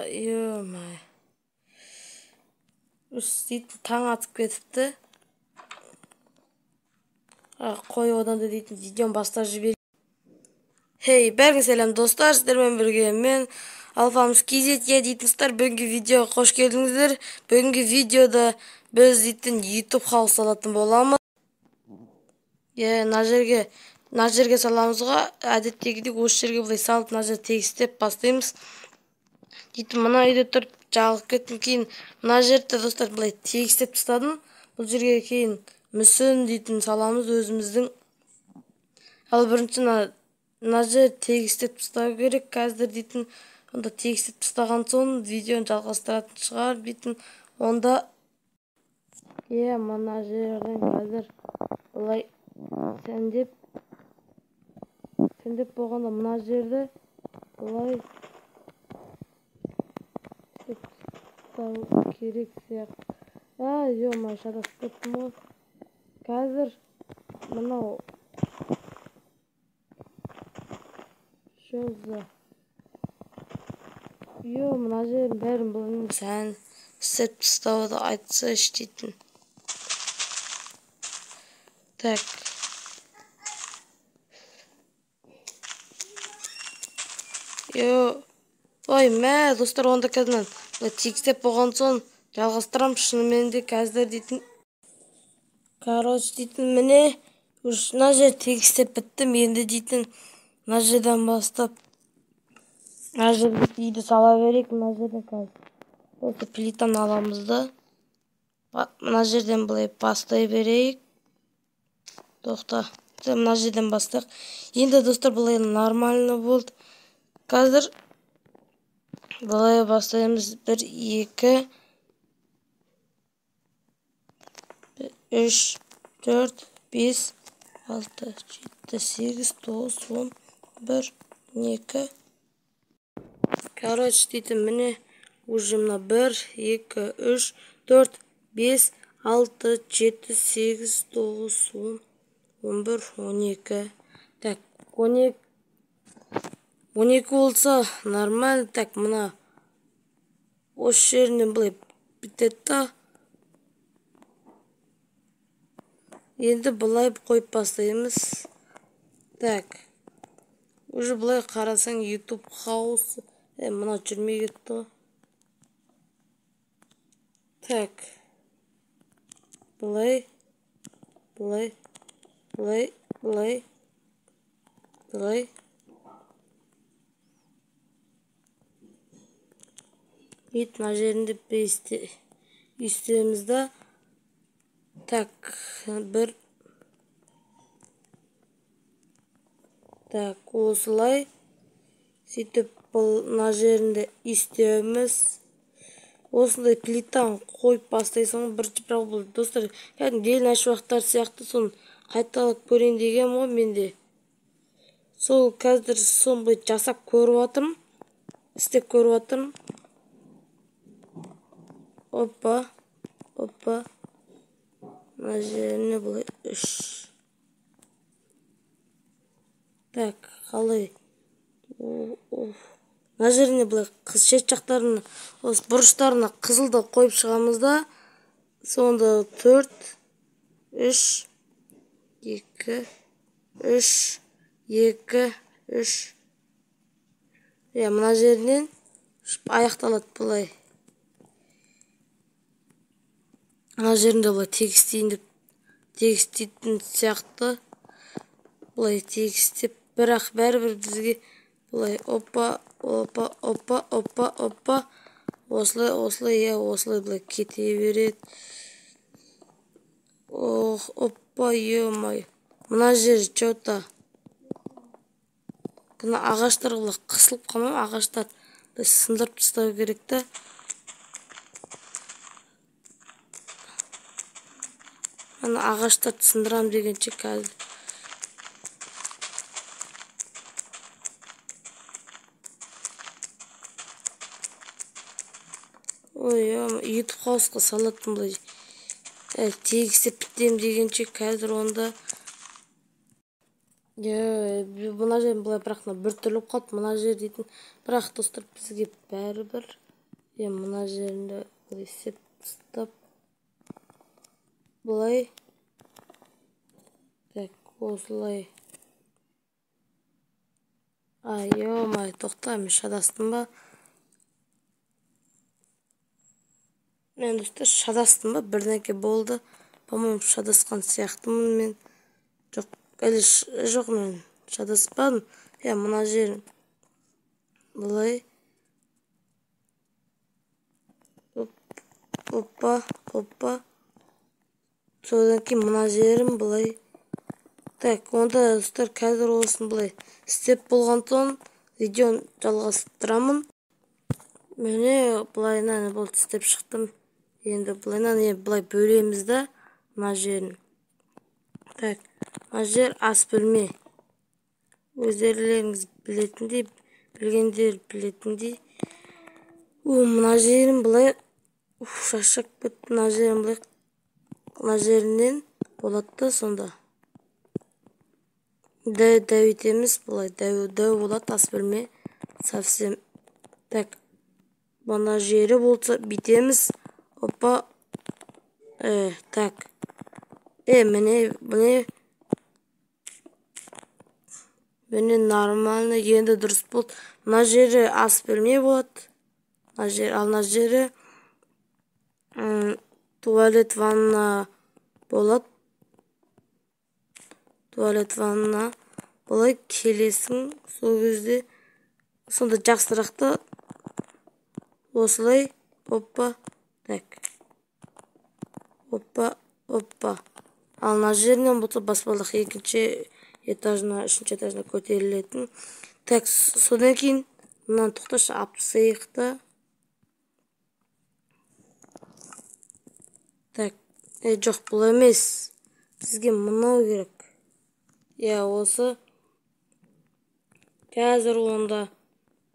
Ё-моё. Сөйтіп таң атып кетіпті. Қой одан да дейтін видеоны бастап жібер. Хей, бәріңе сәлем достар, сіздермен бірге мен Alphams KZE дейтінсіздер. Бүгінгі видеоға қош келдіңіздер. Бүгінгі видеода біз дейтін YouTube хаус алатын боламыз. Мына жерге саламызға, әдеттегідей осы жерге былай салып, мына жерге тегістеп бастаймыз. Дейтін мына үйде тұрып жағылып кеттім, кейін мына жерді достар былай тегістеп тастадым. Бұл жерге кейін мүсін дейтін саламыз өзіміздің. Ал бірінші мына жер тегістеп тастау керек қазір дейтін. Онда тегістеп тастаған соң видеоны жалғастыратын шығар дейтін. Онда мына жерден қазір былай сәндеп болғанда мына жерді былай тастау керек сияқты. Ё-моё, шатасып кеттім ғой. Қазір мынау мына жердің бәрін бұлын сән істеп тастауды айтса дейтін. Так. Ой, достар, онда қазір тегістеп болған соң жалғастырам. Шынымен де қазір дейтін. Короче дейтін, міне мына жер тегістеп біттім. Енді дейтін мына жерден бастап мына жерді үйді сала берейік. Мына жерден қазір осы плитаны аламыз да мына жерден былай бастай берейік. Тоқта, мына жерден бастайық. Енді достар былай нормально болды. Қазір былай бастаймыз. 1, 2, 3, 4, 5, 6, 7, 8, 9, 10, 1, 2. Короче дейтін, міне уже мына 1, 2, 3, 4, 5, 6, 7, 8, 9, 10, 11, 12. Так, 12 болса нормально. Так, мына осы жерінен былай бітеді да. Енді былай қойып бастаймыз. Так, уже былай қарасаң YouTube хаус. Мына жүрмей кетті ғой. Так, былай. Мына жерінде істеміз да. Так, 1. Так, осылай. Сөйтіп мына жерінде істеміз. Осындай плитаны қойып бастайсың. Бірінші бірақ бұл достар кәдімгі ашуақтар сияқты соны қайталап көрейін деген ғой менде. Сол қазір соны жасап көріп жатырмын. Істеп көріп жатырмын. Опа. Мына жеріне бұлай 3. Так, қалай. Мына жеріне бұлай шет жақтарына, осы бұрыштарына қызылды қойып шығамыз да. Сонда 4, 3, 2, 3, 2, 3. Мына жерінен аяқталады бұлай. Мына жерінде бұлай тегістейтін сияқты. Бұлай тегістеп, бірақ бәрібір бізге бұлай опа. Осылай бұлай кете береді. Опа, ё-моё. Мына жер что-то. Ағаштар бұлай қысылып қалмай, ағаштар сындырып тастау керек та. Ана ағаштарды сындырам дегенше қазір. YouTube хаусқа салатын бұлай. Тегістеп біттем дегенше қазір онда. Мына жерін бұлай бірақ бір түрліп қалды. Мына жер дейтін. Бірақ достар бізге бәрібір Мына жерінде есеп тастап былай. Так, осылай. Ай, тоқта, мен шатастым ба? Мен достар шатастым ба? Бірдеңке болды. По-моему, шатасқан сияқтымын мен. Жоқ, мен шатаспадым. Мына жерін былай. Оппа. Содан кейін мына жерін былай. Так, онда достар қазір осын былай істеп болған соң видеоны жалғастырамын. Міне былайынан болды істеп шықтым. Енді былайынан былай бөлеміз да мына жерін. Так, мына жер ас бөлме. Өздеріңіз білгендер білетіндей. Мына жерін былай шашақ бітті. Мына жерін былай мына жерінен болады сонда. Дәу етеміз былай. Дәу болады ас бөлме. Совсем. Так. Мына жері болса бітеміз. Опа. Так. Міне нормально. Енді дұрыс болды. Мына жері ас бөлме болады. Ал мына жері туалет ванна болады. Туалет ванна. Былай келесің. Сол кезде сонда жақсырақта осылай. Оппа. Так. Оппа. Ал мына жерінен болса баспалдақ екінші этажына, үшінші этажына көтерілетін. Так, содан кейін мынаны тоқташы аптысайық та. Так, жоқ, бұл емес. Сізге мынау керек. Осы. Қазір онда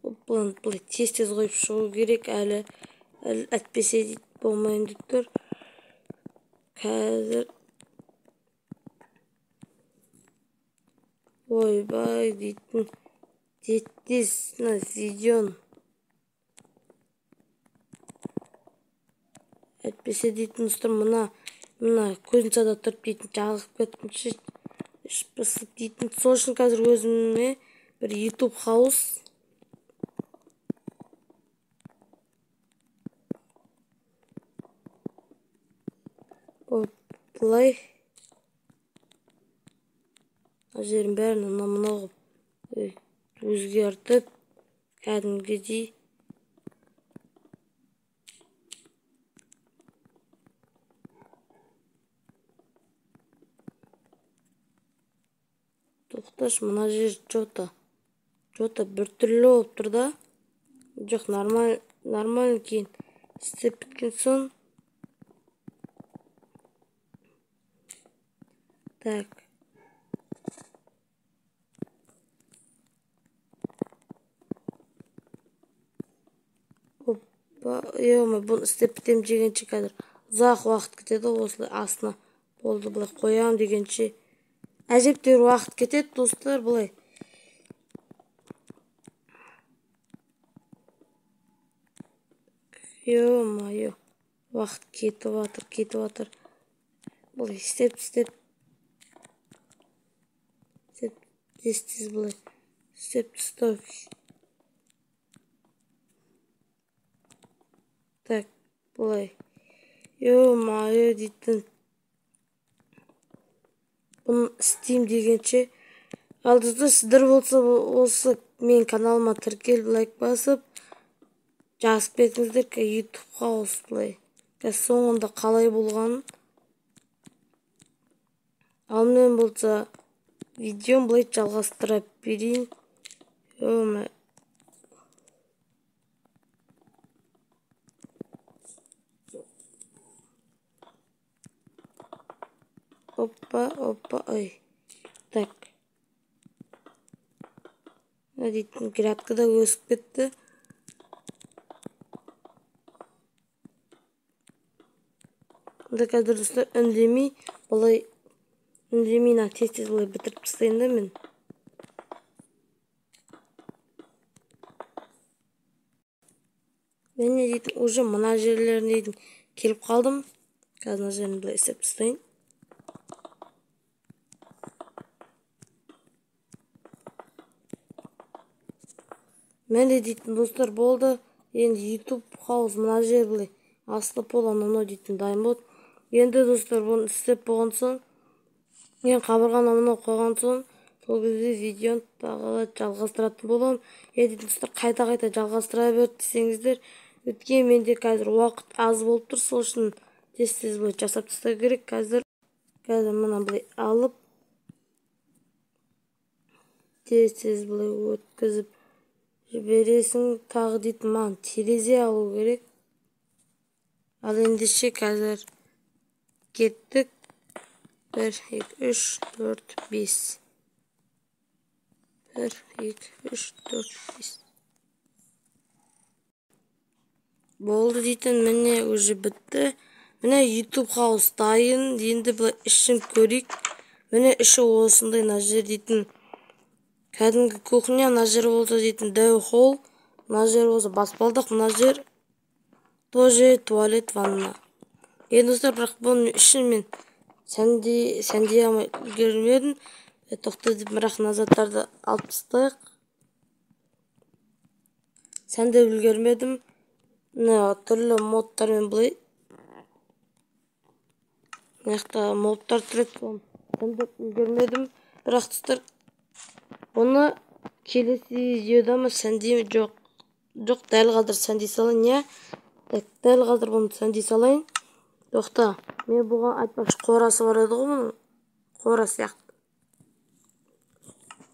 бұлай тез қойып шығу керек. Әлі әтпесе дейді болмайын деп тұр. Қазір ойбай дейтін тез видеон әтпесе дейтін ұстыр мына көзін сада тұрып дейтін жағып кеткінші ішпісіп дейтін. Сол үшін қазір өзіме бір YouTube хаус бұлай жерін бәрін мынау өзгертіп кәдімгідей тоқташ, мына жер жота бір түрлі болып тұр да. Жоқ, нормально кейін істеп біткен соң. Так. Бұны істеп бітем дегенше қазір ұзақ уақыт кетеді. Осылай астына болды бұлай қоям дегенше әжептәуір уақыт кетеді достар. Бұлай уақыт кетіп жатыр. Бұлай істеп тез бұлай істеп тастау. Так, бұлай дейтін бұны істейм дегенше. Ал достар, сіздер болса осы мен каналыма тіркеліп лайк басып жазып кетіңіздер ютубқа осылай. Соңында қалай болғанын. Ал мен болса видеом бұлай жалғастыра берейін. Оппа, ой. Так. Дейтін грядкада өсіп кетті. Онда қазір достар үндемей тез бұлай бітіріп тастайын да мен. Мен не дейтін, уже мына жерлеріне дейтін келіп қалдым. Қазір мына жерін былай істеп тастайын. Мен де дейтін достар болды. Енді YouTube хаус мына жер былай асылып болған мынау дейтін дайын болды. Енді достар бұны істеп болған соң, мен қабырғаны мынау қойған соң, сол кезде видеоны тағы жалғастыратын боламын. Енді достар қайта жалғастыра берді десеңіздер, өткен менде қазір уақыт аз болып тұр, сол үшін тез былай жасап тастау керек. Қазір мына былай алып, тез былай өткізіп жібересің. Тағы дейтін маған терезе алу керек. Ал ендеше қазір кеттік. 1, 2, 3, 4, 5. 1, 2, 3, 4, 5. Болды дейтін, міне уже бітті. Міне YouTube хаус дайын. Енді бұлай ішін көрейік. Міне іші осындай, мына жер дейтін кәдімгі кухня, мына жер болса дейтін дәу холл, мына жер болса баспалдақ, мына жер тоже туалет, ванна. Енді достар, бірақ бұның ішін мен сәндей алмай үлгермедім. Тоқта деп, бірақ мына заттарды алып тастайық. Сәндей үлгермедім. Мына түрлі модтармен былай. Мына модтар түреді. Сәндей үлгермедім. Бірақ достар, бұны келесі видеода ма сәндей жоқ, дәл қазір сәндей салайын, я? Дәл қазір бұны сәндей салайын. Тоқта, мен бұған айтпақшы, қорасы бар еді ғой бұның. Қора сияқты.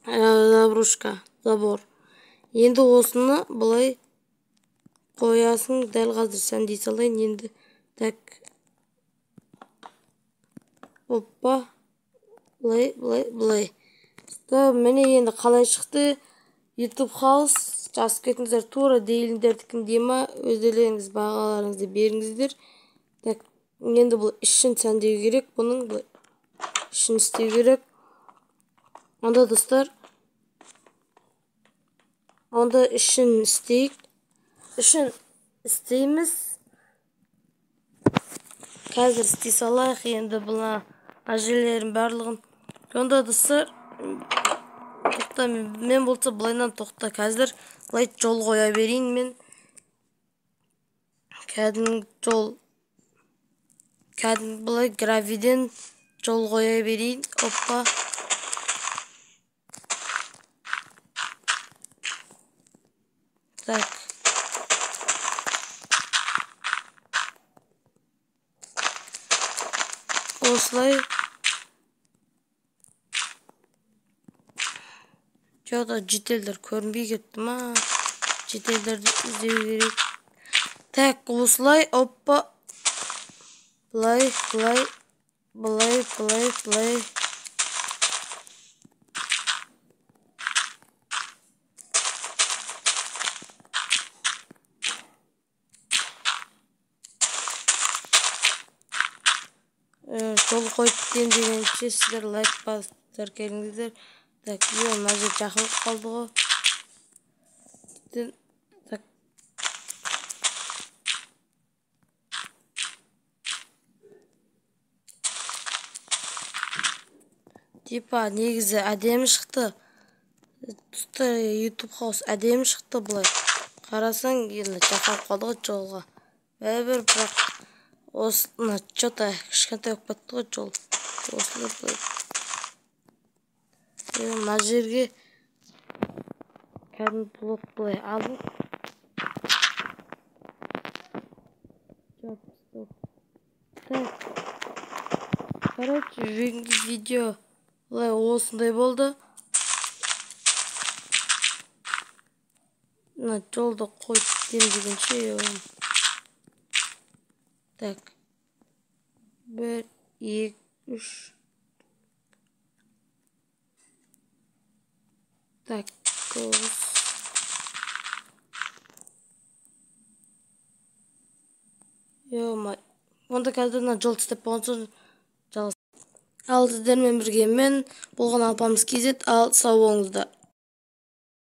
Забрушка, забор. Енді осыны бұлай қоясың, дәл қазір сәндей салайын. Енді так. Оппа. Бұлай. Міне енді қалай шықты. YouTube хаус. Жазып кетіңіздер, тура дейліндердікін дема, өздеріңіз бағаларыңызды беріңіздер. Так, енді бұл ішін сәндеу керек, бұның бұл ішін істеу керек. Онда достар, онда ішін істейік. Ішін істейміз. Қазір істей салайық, енді бұна әжелерін барлығын. Онда достар, тоқта, мен болса бұлайнан тоқта, қазір бұлай жол қоя берейін мен. Кәдімгі жол, кәдімгі бұлай гравиден жол қоя берейін. Оппа. Так. Осылай. Жоқта жетелдер көрінбей кетті ма? Жетелдерді іздеу керек. Так, осылай. Оппа. Бұлай. Жол қойып кетейін дегенше сіздер лайк басыңыздар келіңіздер. Так, мына жер жақын қалды ғой. Так. Типа, негізі әдемі шықты. YouTube хаус әдемі шықты бұлай. Қарасаң, енді жақын қалды ғой жолға. Бәрібір, бірақ осыны что-то кішкентай болып кетті ғой жол. Осылай бұлай. Мына жерге кәдімгі блок бұлай алып. Так. Короче, видео бұлай осындай болды. Мына жолды қойып кетейін дегенше. Так. 1, 2, 3. Так, Ё-май. Онда қазір жол істеп болған соң жалғас. Ал сіздермен бірге мен болған алпамыс KZ, ал сау болыңыздар.